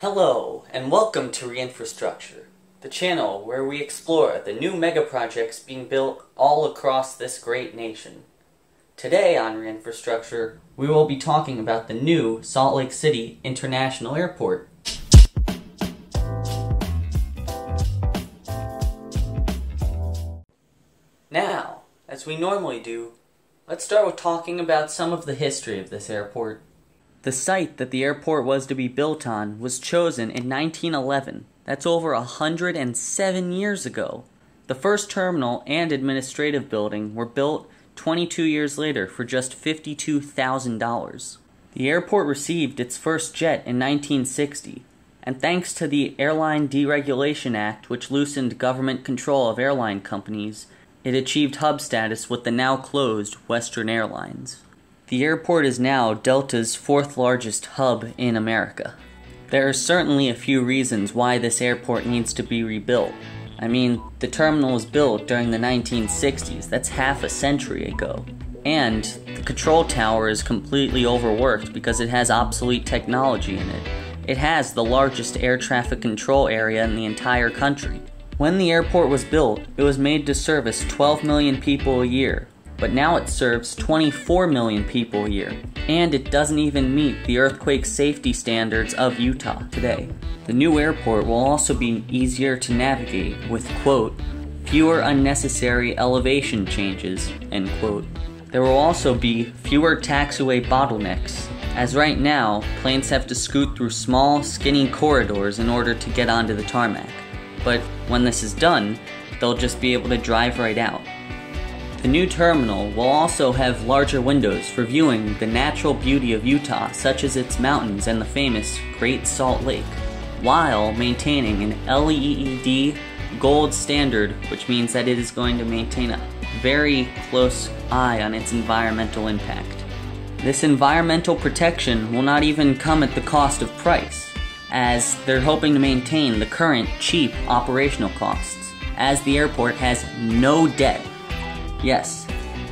Hello, and welcome to Reinfrastructure, the channel where we explore the new mega projects being built all across this great nation. Today on Reinfrastructure, we will be talking about the new Salt Lake City International Airport. Now, as we normally do, let's start with talking about some of the history of this airport. The site that the airport was to be built on was chosen in 1911. That's over 107 years ago. The first terminal and administrative building were built 22 years later for just $52,000. The airport received its first jet in 1960, and thanks to the Airline Deregulation Act, which loosened government control of airline companies, it achieved hub status with the now closed Western Airlines. The airport is now Delta's fourth largest hub in America. There are certainly a few reasons why this airport needs to be rebuilt. I mean, the terminal was built during the 1960s, that's half a century ago. And the control tower is completely overworked because it has obsolete technology in it. It has the largest air traffic control area in the entire country. When the airport was built, it was made to service 12 million people a year. But now it serves 24 million people a year, and it doesn't even meet the earthquake safety standards of Utah today. The new airport will also be easier to navigate with, quote, fewer unnecessary elevation changes, end quote. There will also be fewer taxiway bottlenecks, as right now, planes have to scoot through small, skinny corridors in order to get onto the tarmac. But when this is done, they'll just be able to drive right out. The new terminal will also have larger windows for viewing the natural beauty of Utah, such as its mountains and the famous Great Salt Lake, while maintaining an LEED gold standard, which means that it is going to maintain a very close eye on its environmental impact. This environmental protection will not even come at the cost of price, as they're hoping to maintain the current cheap operational costs, as the airport has no debt. Yes,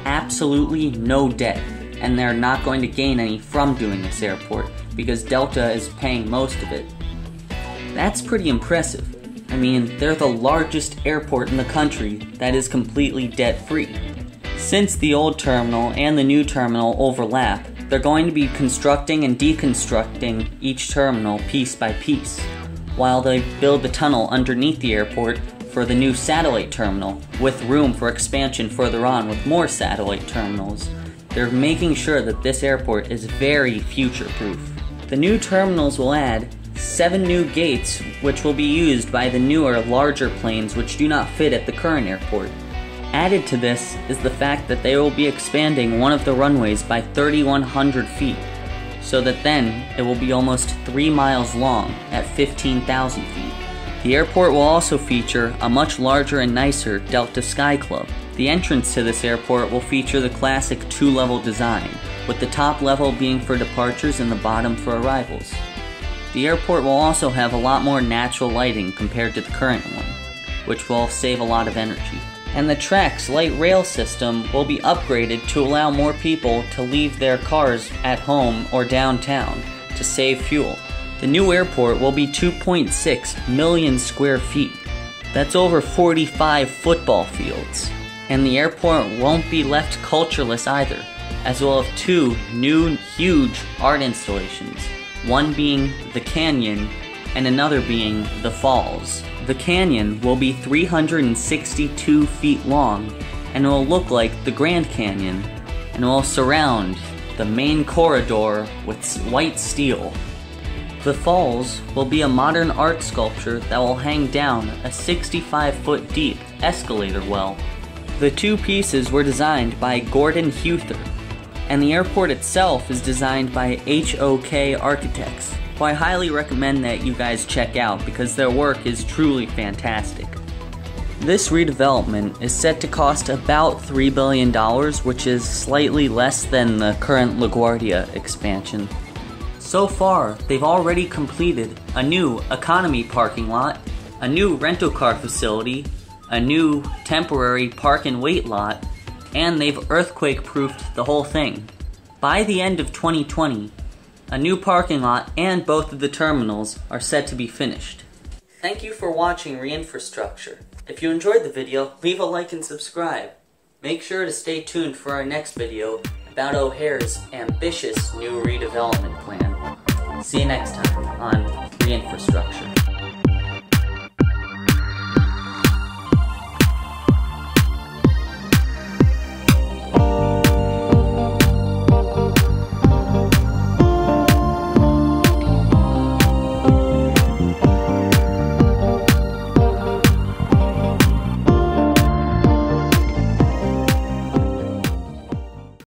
absolutely no debt, and they're not going to gain any from doing this airport because Delta is paying most of it. That's pretty impressive. I mean, they're the largest airport in the country that is completely debt-free. Since the old terminal and the new terminal overlap, they're going to be constructing and deconstructing each terminal piece by piece, while they build the tunnel underneath the airport for the new satellite terminal, with room for expansion further on with more satellite terminals. They're making sure that this airport is very future-proof. The new terminals will add 7 new gates, which will be used by the newer, larger planes which do not fit at the current airport. Added to this is the fact that they will be expanding one of the runways by 3,100 feet, so that then it will be almost 3 miles long at 15,000 feet. The airport will also feature a much larger and nicer Delta Sky Club. The entrance to this airport will feature the classic 2-level design, with the top level being for departures and the bottom for arrivals. The airport will also have a lot more natural lighting compared to the current one, which will save a lot of energy. And the track's light rail system will be upgraded to allow more people to leave their cars at home or downtown to save fuel. The new airport will be 2.6 million square feet. That's over 45 football fields. And the airport won't be left cultureless either, as we'll have 2 new huge art installations, one being the Canyon and another being the Falls. The Canyon will be 362 feet long, and it will look like the Grand Canyon, and it will surround the main corridor with white steel. The Falls will be a modern art sculpture that will hang down a 65-foot deep escalator well. The 2 pieces were designed by Gordon Huther, and the airport itself is designed by HOK Architects, who I highly recommend that you guys check out because their work is truly fantastic. This redevelopment is set to cost about $3 billion, which is slightly less than the current LaGuardia expansion. So far, they've already completed a new economy parking lot, a new rental car facility, a new temporary park and wait lot, and they've earthquake-proofed the whole thing. By the end of 2020, A new parking lot and both of the terminals are set to be finished. Thank you for watching Reinfrastructure. If you enjoyed the video, leave a like and subscribe. Make sure to stay tuned for our next video about O'Hare's ambitious new redevelopment plan. See you next time on Reinfrastructure.